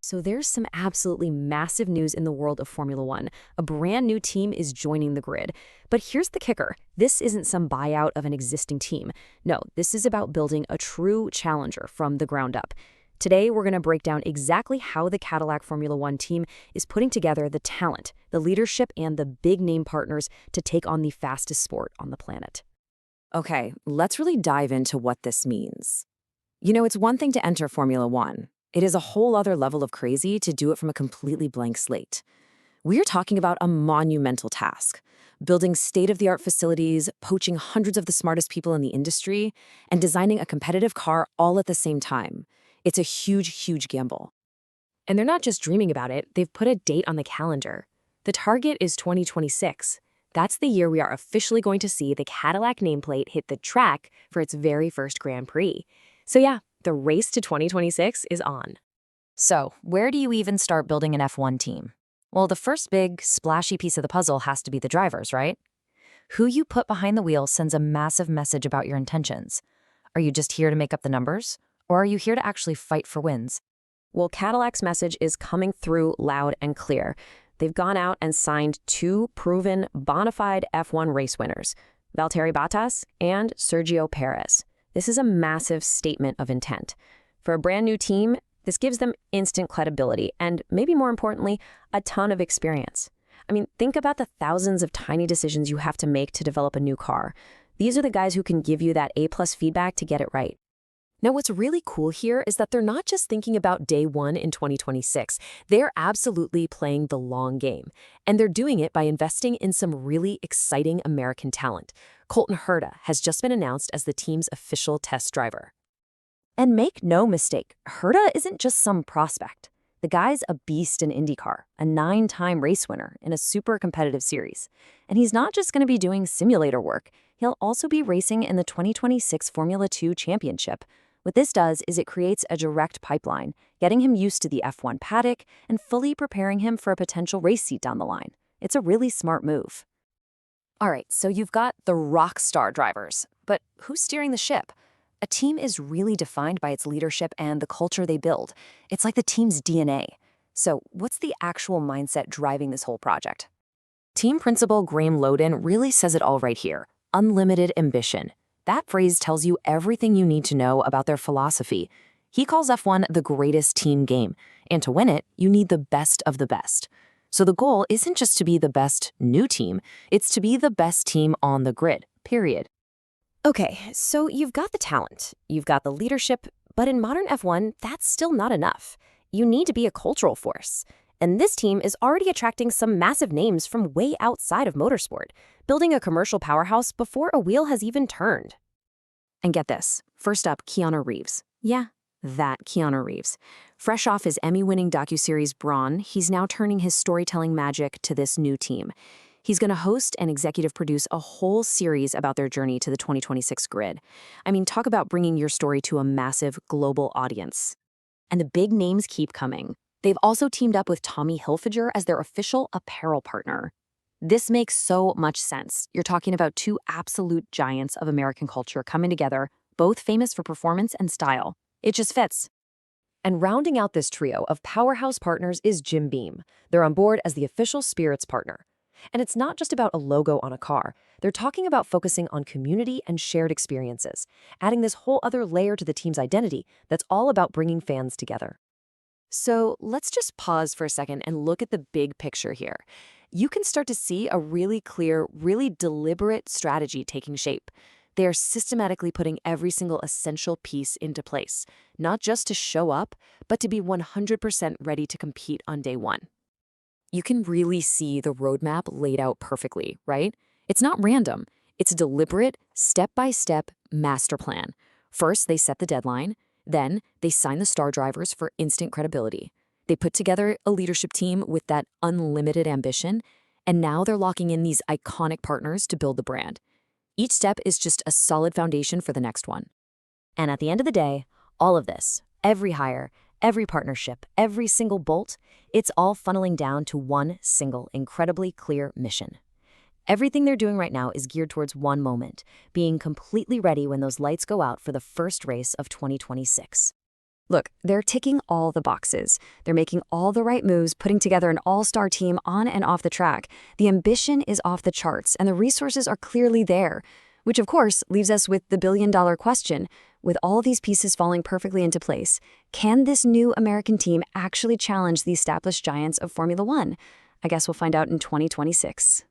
So there's some absolutely massive news in the world of Formula One. A brand new team is joining the grid. But here's the kicker. This isn't some buyout of an existing team. No, this is about building a true challenger from the ground up. Today, we're going to break down exactly how the Cadillac Formula One team is putting together the talent, the leadership, and the big-name partners to take on the fastest sport on the planet. Okay, let's really dive into what this means. It's one thing to enter Formula One. It is a whole other level of crazy to do it from a completely blank slate. We're talking about a monumental task, building state-of-the-art facilities, poaching hundreds of the smartest people in the industry, and designing a competitive car all at the same time. It's a huge, huge gamble. And they're not just dreaming about it, they've put a date on the calendar. The target is 2026. That's the year we are officially going to see the Cadillac nameplate hit the track for its very first Grand Prix. So yeah, the race to 2026 is on. So, where do you even start building an F1 team? Well, the first big, splashy piece of the puzzle has to be the drivers, right? Who you put behind the wheel sends a massive message about your intentions. Are you just here to make up the numbers? Or are you here to actually fight for wins? Well, Cadillac's message is coming through loud and clear. They've gone out and signed two proven, bona fide F1 race winners, Valtteri Bottas and Sergio Perez. This is a massive statement of intent. For a brand new team, this gives them instant credibility and, maybe more importantly, a ton of experience. I mean, think about the thousands of tiny decisions you have to make to develop a new car. These are the guys who can give you that A-plus feedback to get it right. Now, what's really cool here is that they're not just thinking about day one in 2026. They're absolutely playing the long game. And they're doing it by investing in some really exciting American talent. Colton Herta has just been announced as the team's official test driver. And make no mistake, Herta isn't just some prospect. The guy's a beast in IndyCar, a 9-time race winner in a super competitive series. And he's not just going to be doing simulator work. He'll also be racing in the 2026 Formula 2 Championship. What this does is it creates a direct pipeline, getting him used to the F1 paddock and fully preparing him for a potential race seat down the line. It's a really smart move. All right, so you've got the rock star drivers, but who's steering the ship? A team is really defined by its leadership and the culture they build. It's like the team's DNA. So what's the actual mindset driving this whole project? Team principal Graham Loden really says it all right here. Unlimited ambition. That phrase tells you everything you need to know about their philosophy. He calls F1 the greatest team game, and to win it, you need the best of the best. So the goal isn't just to be the best new team, it's to be the best team on the grid, period. Okay, so you've got the talent, you've got the leadership, but in modern F1, that's still not enough. You need to be a cultural force. And this team is already attracting some massive names from way outside of motorsport, building a commercial powerhouse before a wheel has even turned. And get this, first up, Keanu Reeves. Yeah, that Keanu Reeves. Fresh off his Emmy-winning docuseries Brawn, he's now turning his storytelling magic to this new team. He's going to host and executive produce a whole series about their journey to the 2026 grid. I mean, talk about bringing your story to a massive global audience. And the big names keep coming. They've also teamed up with Tommy Hilfiger as their official apparel partner. This makes so much sense. You're talking about two absolute giants of American culture coming together, both famous for performance and style. It just fits. And rounding out this trio of powerhouse partners is Jim Beam. They're on board as the official spirits partner. And it's not just about a logo on a car. They're talking about focusing on community and shared experiences, adding this whole other layer to the team's identity that's all about bringing fans together. So let's just pause for a second and look at the big picture here. You can start to see a really clear, really deliberate strategy taking shape. They are systematically putting every single essential piece into place, not just to show up, but to be 100% ready to compete on day one. You can really see the roadmap laid out perfectly, right? It's not random. It's a deliberate, step-by-step master plan. First, they set the deadline. Then, they sign the star drivers for instant credibility. They put together a leadership team with that unlimited ambition, and now they're locking in these iconic partners to build the brand. Each step is just a solid foundation for the next one. And at the end of the day, all of this, every hire, every partnership, every single bolt, it's all funneling down to one single, incredibly clear mission. Everything they're doing right now is geared towards one moment, being completely ready when those lights go out for the first race of 2026. Look, they're ticking all the boxes. They're making all the right moves, putting together an all-star team on and off the track. The ambition is off the charts, and the resources are clearly there. Which, of course, leaves us with the billion-dollar question. With all these pieces falling perfectly into place, can this new American team actually challenge the established giants of Formula One? I guess we'll find out in 2026.